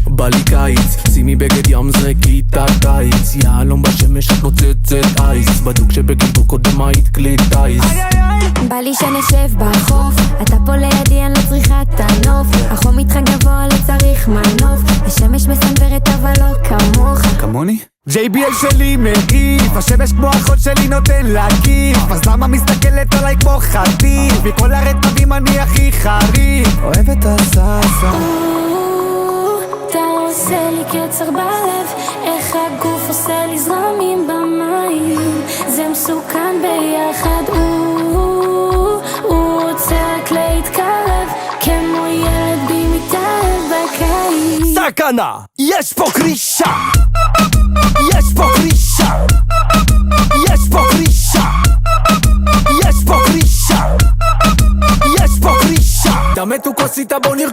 בא לי קיץ, שימי בגד ים זה כיתה קיץ, יעלום בשמש את מוצצת אייס, בדוק שבגיבו קודם היית כלי טייס. בא לי שנשב בחוף, אתה פה לידי אני לא צריכה את הנוף, החום איתך גבוה לא צריך מנוף, השמש מסנוורת אבל לא כמוך. כמוני? JBL שלי מעיף, השמש כמו אחות שלי נותן להקיף, אז למה מסתכלת עליי כמו חטיף? מכל הרטבים אני הכי חריף. אוהב את הססה, אתה עושה לי קצר בלב, איך הגוף עושה לי זרמים במים, זה מסוכן ביחד. הוא רוצה רק להתקרב, כמו ילד בי מתאהב בקיץ. סכנה! יש פה קרישה! יש פה קרישה! יש פה קרישה! יש פה קרישה! יש פה קרישה! דמתו כוסית בוא נרקוד